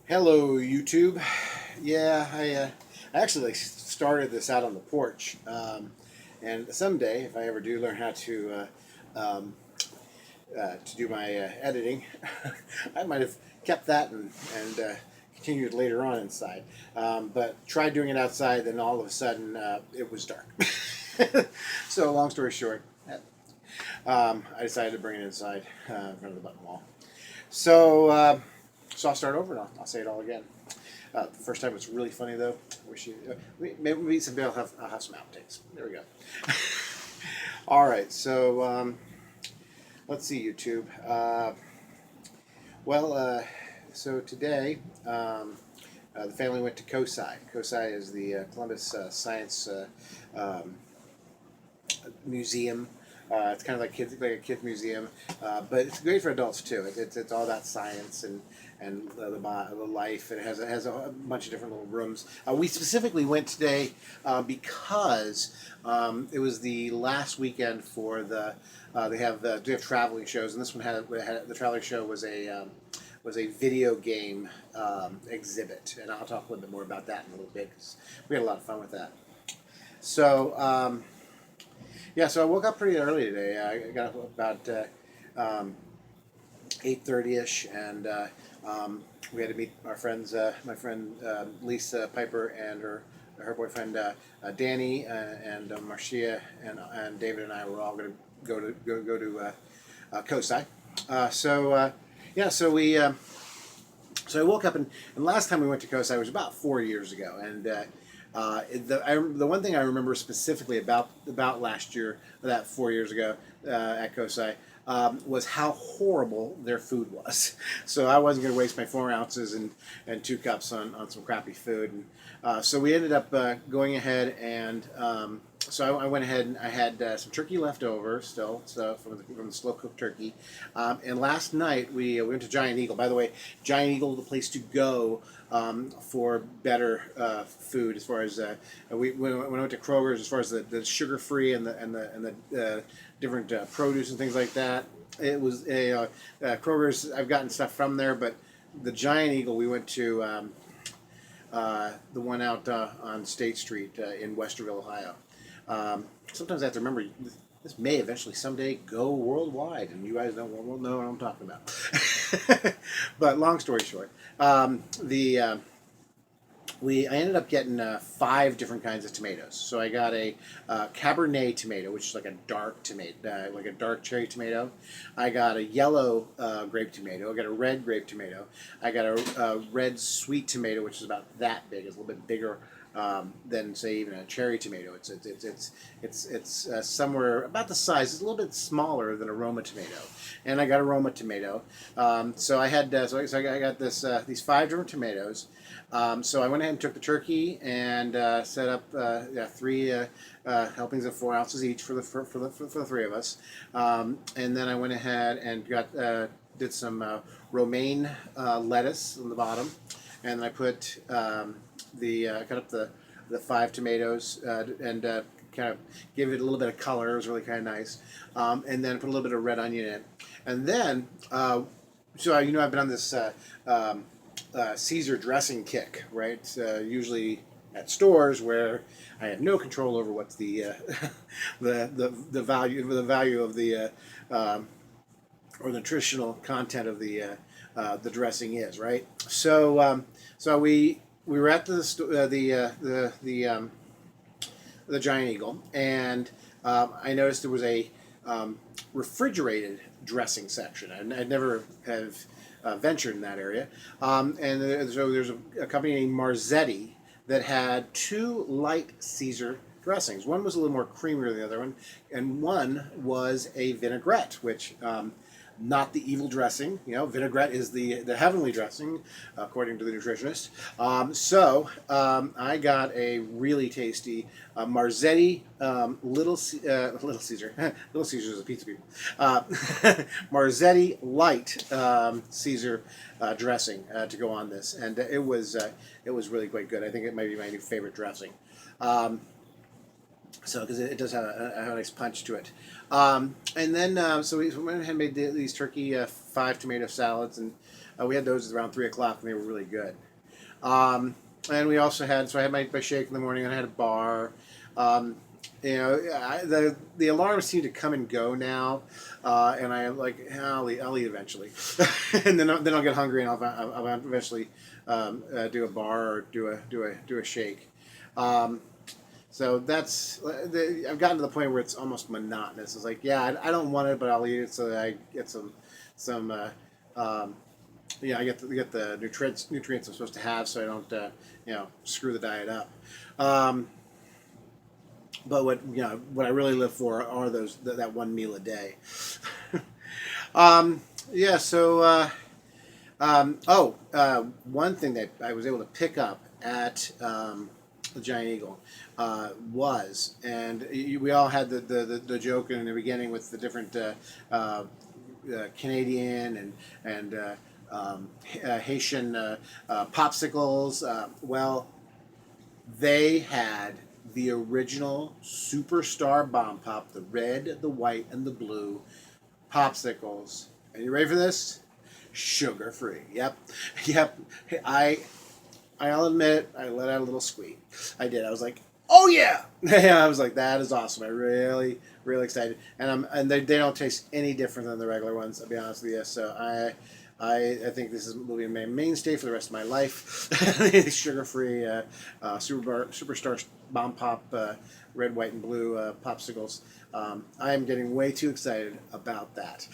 Hello, YouTube. Yeah, I actually started this out on the porch, and someday, if I ever do learn how to do my editing, I might have kept that and continued later on inside. But tried doing it outside, then all of a sudden it was dark. So, long story short, I decided to bring it inside in front of the button wall. So, so I'll start over and I'll say it all again. The first time was really funny though. I wish you maybe someday I'll have some outtakes. There we go. All right, so let's see YouTube. Well, so today the family went to COSi. COSi is the Columbus Science um, Museum. It's kind of like a kids museum, but it's great for adults too. It's all about science and the life. And it has a bunch of different little rooms. We specifically went today because it was the last weekend for they have traveling shows, and this one had the traveling show was a video game exhibit, and I'll talk a little bit more about that in a little bit because we had a lot of fun with that. So. Yeah, so I woke up pretty early today. I got up about 8:30ish, and we had to meet our friends. My friend Lisa Piper and her boyfriend Danny and Marcia and David and I were all going to go to COSI. Yeah, so I woke up and last time we went to COSI was about 4 years ago, and the one thing I remember specifically about last year, that 4 years ago at COSI, was how horrible their food was. So I wasn't going to waste my 4 ounces and 2 cups on some crappy food. And so we ended up going ahead and so I went ahead and I had some turkey left over still, so from the slow cooked turkey. And last night we went to Giant Eagle. By the way, Giant Eagle is the place to go for better food. As far as when I went to Kroger's, as far as the sugar free and the different produce and things like that. It was Kroger's. I've gotten stuff from there, but the Giant Eagle we went to. The one out on State Street in Westerville, Ohio. Sometimes I have to remember this may eventually someday go worldwide, and you guys won't know what I'm talking about. But long story short, the I ended up getting 5 different kinds of tomatoes. So I got a Cabernet tomato, which is like a dark tomato, like a dark cherry tomato. I got a yellow grape tomato. I got a red grape tomato. I got a red sweet tomato, which is about that big. It's a little bit bigger than say even a cherry tomato. It's somewhere about the size. It's a little bit smaller than a Roma tomato. And I got a Roma tomato. So I had so I got these 5 different tomatoes. So I went ahead and took the turkey and set up 3 helpings of 4 ounces each for the 3 of us, and then I went ahead and did some romaine lettuce on the bottom, and then I put cut up the 5 tomatoes and kind of gave it a little bit of color. It was really kind of nice, and then put a little bit of red onion in, and then so I've been on this. Caesar dressing kick, right? Usually at stores where I have no control over what's the value of the or the nutritional content of the dressing is, right? So we were at the Giant Eagle, and I noticed there was a refrigerated dressing section. I never have ventured in that area. So there's a company named Marzetti that had 2 light Caesar dressings. One was a little more creamier than the other one, and one was a vinaigrette, which not the evil dressing. Vinaigrette is the heavenly dressing, according to the nutritionist. I got a really tasty Marzetti Little Caesar. Little Caesar is a pizza people. Marzetti Light Caesar dressing to go on this, and it was really quite good. I think it might be my new favorite dressing. So because it does have a nice punch to it. And then so we went ahead and made these turkey 5 tomato salads, and we had those around 3 o'clock, and they were really good. And we also had, so I had my shake in the morning, and I had a bar. Um, the alarms seem to come and go now, and I like I'll eat eventually, and then I'll get hungry, and I'll eventually do a bar or do a shake. Um, so I've gotten to the point where it's almost monotonous. It's like, yeah, I don't want it, but I'll eat it so that I get some um, I get the nutrients I'm supposed to have, so I don't screw the diet up. Um, but what I really live for are that one meal a day. Yeah. So one thing that I was able to pick up at the Giant Eagle and we all had the joke in the beginning with the different Canadian and Haitian popsicles. Well, they had the original Superstar Bomb Pop, the red, the white, and the blue popsicles. Are you ready for this? Sugar free. Yep, yep. I'll admit it. I let out a little squeak. I did. I was like, "Oh yeah!" I was like, "That is awesome." I really excited, and they don't taste any different than the regular ones. I'll be honest with you. So I think this will be my mainstay for the rest of my life. Sugar-free Superstar Bomb Pop red, white, and blue popsicles. I am getting way too excited about that.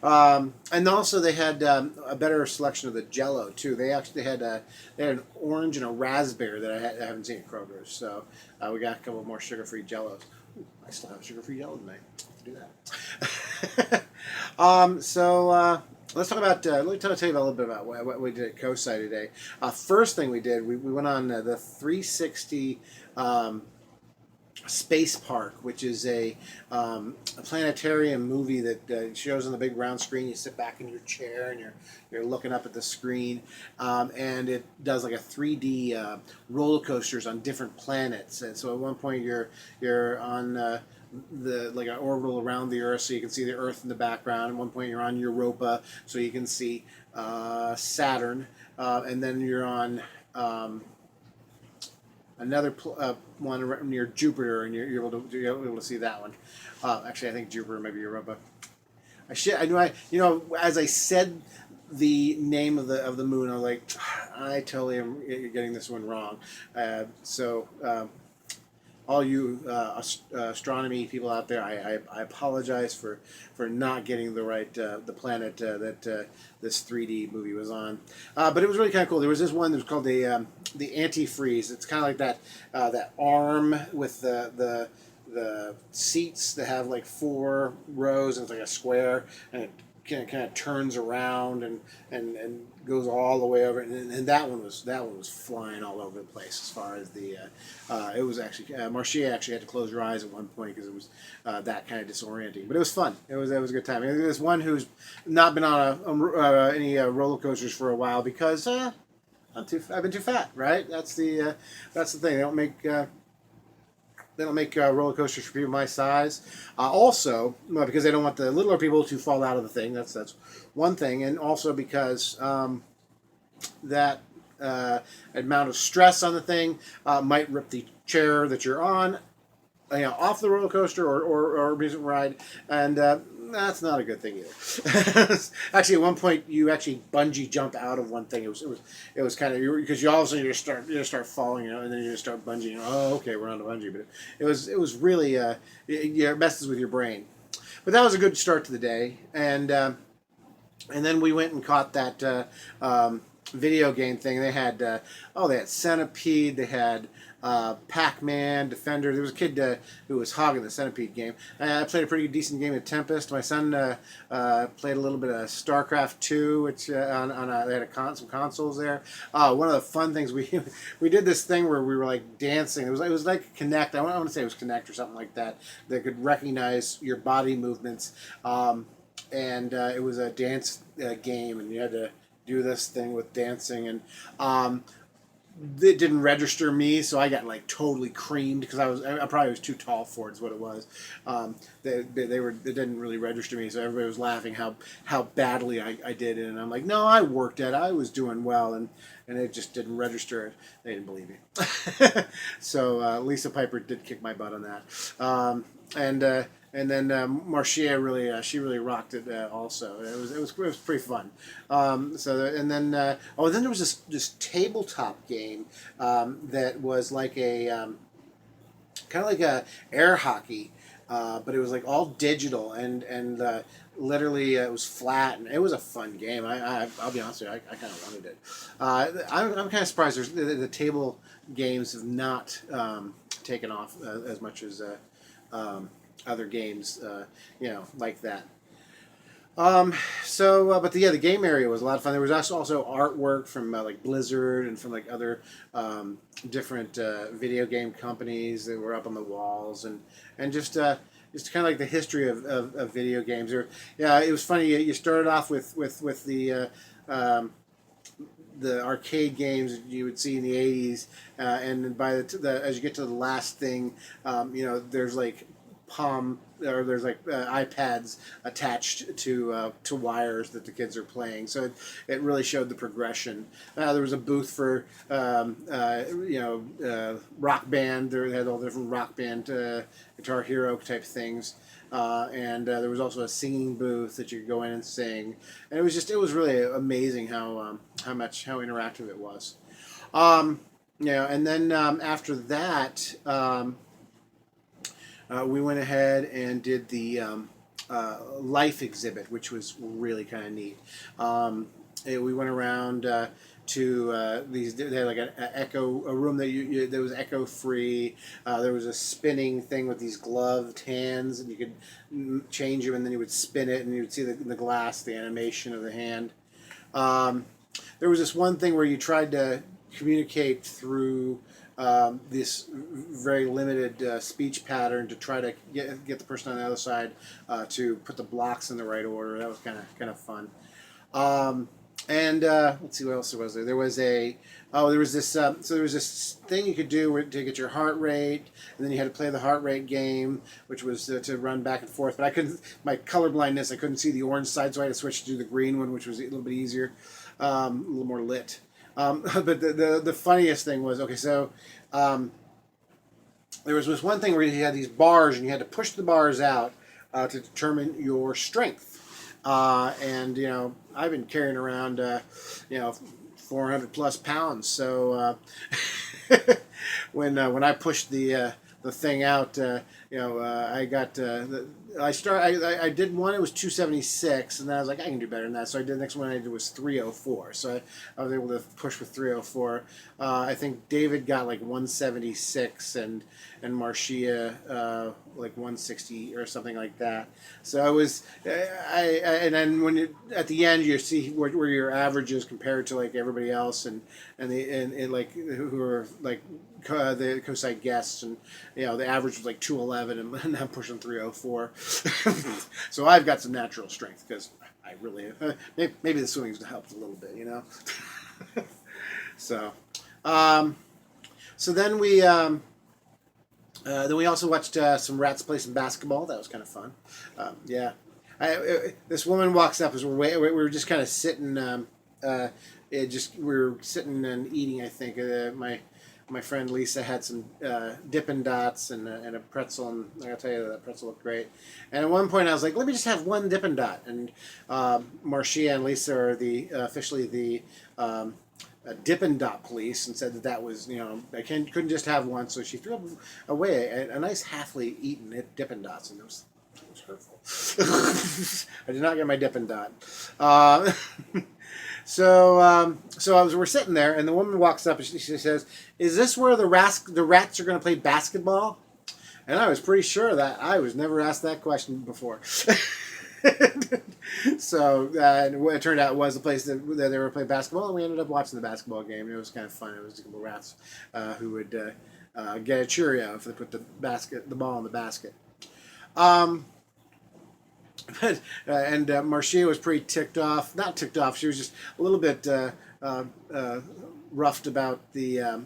And also they had a better selection of the Jello too. They had an orange and a raspberry that I haven't seen at Kroger's. So we got a couple more sugar-free Jellos. Ooh, I still have sugar-free Jello tonight. Do that. Let's talk about. Let me tell you a little bit about what we did at COSi today. First thing we did, we went on the 360 Space Park, which is a planetarium movie that shows on the big round screen. You sit back in your chair and you're looking up at the screen, and it does like a 3D roller coasters on different planets. And so at one point you're on like an orbital around the Earth, so you can see the Earth in the background. At one point, you're on Europa, so you can see Saturn, and then you're on another one near Jupiter, and you're able to see that one. Actually, I think Jupiter may be Europa. As I said the name of the moon, I was like, I totally am getting this one wrong. All you astronomy people out there, I apologize for not getting the right the planet that this 3D movie was on, but it was really kind of cool. There was this one that was called the antifreeze. It's kind of like that arm with the seats that have like 4 rows, and it's like a square, and it kind of turns around and goes all the way over, and that one was flying all over the place as far as the it was actually Marcia actually had to close her eyes at one point because it was that kind of disorienting, but it was fun. It was a good time. And there's one who's not been on any roller coasters for a while because I've been too fat, right? That's the thing. They don't make roller coasters for people my size. Also, because they don't want the littler people to fall out of the thing. That's one thing, and also because that amount of stress on the thing might rip the chair that you're on, off the roller coaster or amusement ride, and that's not a good thing either. Actually, at one point, you actually bungee jump out of one thing. It was kind of because you all of a sudden you just start falling, and then you just start bungeeing. Oh, okay, we're on the bungee, but it was really it messes with your brain. But that was a good start to the day, and then we went and caught that video game thing. They had they had Centipede, they had Pac-Man, Defender. There was a kid who was hogging the Centipede game. I played a pretty decent game of Tempest. My son played a little bit of StarCraft 2, which they had some consoles there. One of the fun things we did this thing where we were like dancing. It was like Connect. I want to say it was Connect or something like that. That could recognize your body movements, and it was a dance game, and you had to do this thing with dancing, and it didn't register me, so I got like totally creamed because I probably was too tall for it. Is what it was. They didn't really register me, so everybody was laughing how badly I did it, and I'm like, no, I worked at it. I was doing well, and it just didn't register. They didn't believe me. So Lisa Piper did kick my butt on that, and then Marcia really she really rocked it also. It was pretty fun. And then there was this tabletop game that was like a kind of like a air hockey, but it was like all digital and literally it was flat and it was a fun game. I'll be honest with you, I kind of wanted it. I'm kind of surprised the table games have not taken off as much as other games, like that. But the game area was a lot of fun. There was also artwork from like Blizzard and from like other different video game companies that were up on the walls and just kind of like the history of video games. Yeah, it was funny. You started off with the arcade games you would see in the '80s, and by as you get to the last thing, there's like there's like iPads attached to wires that the kids are playing. So it really showed the progression. There was a booth for Rock Band. They had all the different Rock Band, Guitar Hero type things. And there was also a singing booth that you could go in and sing, and it was really amazing how interactive it was. And then after that, we went ahead and did the life exhibit, which was really kind of neat. We went around to these. They had like a room that was echo free. There was a spinning thing with these gloved hands, and you could change them, and then you would spin it, and you would see the glass, the animation of the hand. There was this one thing where you tried to communicate through this very limited speech pattern to try to get the person on the other side to put the blocks in the right order. That was kind of fun. Let's see what else there was there. There was this thing you could do to get your heart rate, and then you had to play the heart rate game, which was to run back and forth. But I couldn't, my color blindness, I couldn't see the orange side, so I had to switch to the green one, which was a little bit easier, a little more lit. But the funniest thing was, okay, so there was this one thing where you had these bars, and you had to push the bars out to determine your strength. And I've been carrying around 400 plus pounds. So when I pushed the thing out, I got I did one. It was 276, and then I was like, I can do better than that. So I did the next one I did was 304. So I was able to push with 304. I think David got like 176, and Marcia like 160 or something like that. So it was and then when at the end you see where your average is compared to like everybody else, and like who are like the COSi guests, and the average was like 211, and I'm pushing 304. So I've got some natural strength because I really maybe the swimming's helped a little bit, So then we also watched some rats play some basketball. That was kind of fun. Yeah, this woman walks up as we were just kind of sitting. We were sitting and eating. I think my friend Lisa had some Dippin' Dots and a pretzel, and I gotta tell you that pretzel looked great. And at one point I was like, let me just have one Dippin' Dot. And Marcia and Lisa are officially the Dippin' Dot police, and said that was, I couldn't just have one. So she threw away a nice halfly eaten Dippin' Dots, and it was hurtful. I did not get my Dippin' Dot. So we're sitting there, and the woman walks up and she says, "Is this where the rats are going to play basketball?" And I was pretty sure that I was never asked that question before. So it turned out it was the place that they were playing basketball, and we ended up watching the basketball game. It was kind of fun. It was a couple of rats who would get a Cheerio if they put the ball in the basket. but and Marcia was pretty ticked off. Not ticked off. She was just a little bit roughed about the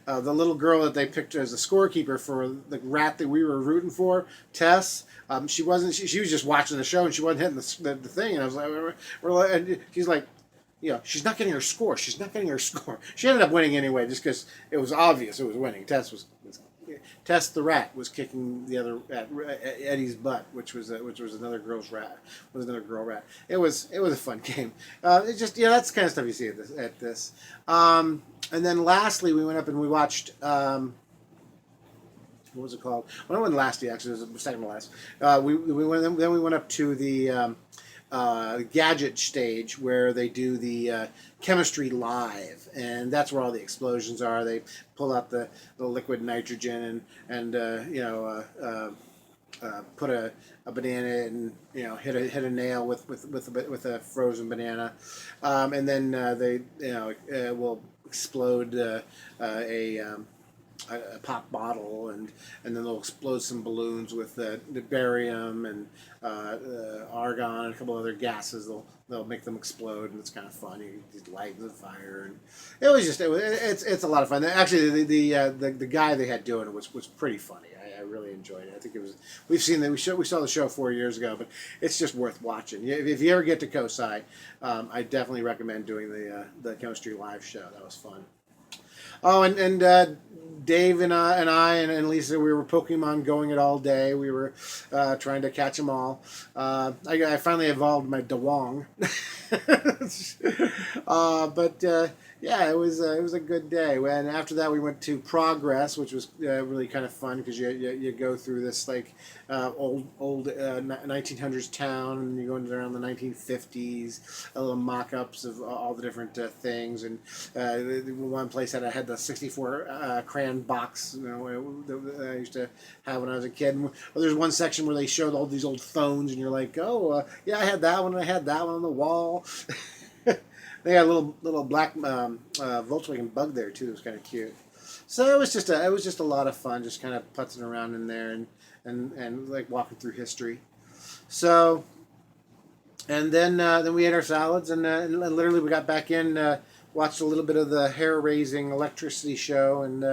little girl that they picked as a scorekeeper for the rat that we were rooting for, Tess. She wasn't. She was just watching the show and she wasn't hitting the thing. And I was like, and she's like, she's not getting her score. She's not getting her score. She ended up winning anyway, just because it was obvious it was winning. Tess the rat was kicking the other at Eddie's butt, which was another girl's rat. Was another girl rat. It was a fun game. It just that's the kind of stuff you see at this. And then lastly, we went up and we watched. What was it called? Well, it wasn't last year, actually. It was the second to last. We went up to the gadget stage where they do the chemistry live, and that's where all the explosions are. They pull out the liquid nitrogen and put a banana and hit a nail with a frozen banana, and then they will explode a pop bottle, and then they'll explode some balloons with barium and argon and a couple other gases. They'll make them explode, and it's kind of fun. You just light the fire, and it's a lot of fun. Actually, the guy they had doing it was pretty funny. I really enjoyed it. I think it was. We saw the show 4 years ago, but it's just worth watching. If you ever get to COSi, I definitely recommend doing the chemistry live show. That was fun. Oh, and Dave and I and Lisa, we were Pokemon going it all day. We were trying to catch them all. I finally evolved my Dewong. Yeah, it was a good day. And after that, we went to Progress, which was really kind of fun because you go through this like old 1900s town, and you go into around the 1950s, little mock-ups of all the different things. And one place had the 64 crayon box, that I used to have when I was a kid. And there's one section where they showed all these old phones, and you're like, oh, yeah, I had that one. And I had that one on the wall. They got a little black Volkswagen Bug there too. It was kind of cute. So it was just a lot of fun, just kind of putzing around in there and like walking through history. So, and then we ate our salads, and literally we got back in, watched a little bit of the hair-raising electricity show, and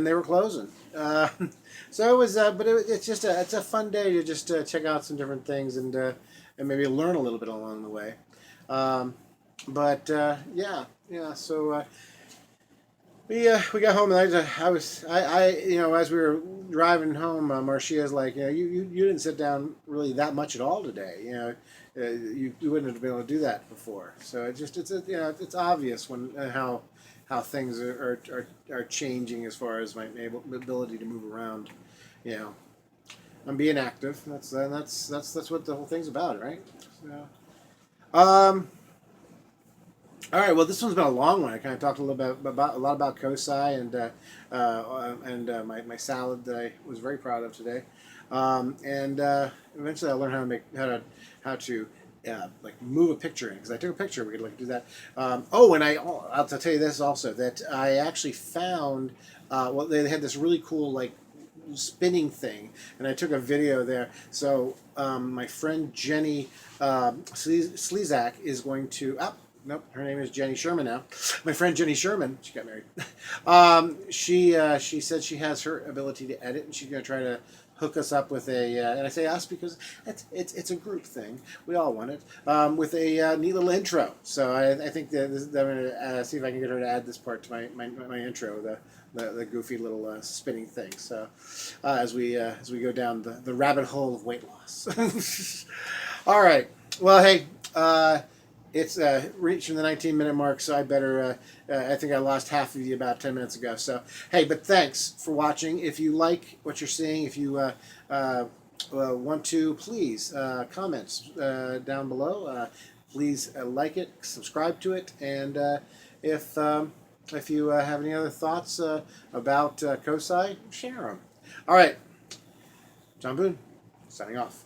they were closing. So it was, but it's a fun day to just check out some different things and maybe learn a little bit along the way. So we got home, and as we were driving home, Marcia's like, you didn't sit down really that much at all today. You wouldn't have been able to do that before. So it's obvious when how things are changing as far as my ability to move around. I'm being active. That's what the whole thing's about, right? So, all right. Well, this one's been a long one. I kind of talked a little bit a lot about COSi and my salad that I was very proud of today. Eventually, I'll learn how to like move a picture in, because I took a picture. We could do that. I'll tell you this also, that I actually found they had this really cool like spinning thing, and I took a video there. So my friend Jenny Slezak is going to. Nope, her name is Jenny Sherman now. My friend Jenny Sherman, she got married. She said she has her ability to edit, and she's going to try to hook us up with and I say us because it's a group thing. We all want it, with a neat little intro. So I think that I'm going to see if I can get her to add this part to my intro, the goofy little spinning thing. So as we go down the rabbit hole of weight loss. All right. Well, hey. It's reaching the 19-minute mark, so I better. I think I lost half of you about 10 minutes ago. So, hey, but thanks for watching. If you like what you're seeing, if you want to, please comments down below. Please like it, subscribe to it, and if you have any other thoughts about COSi, share them. All right, John Boone, signing off.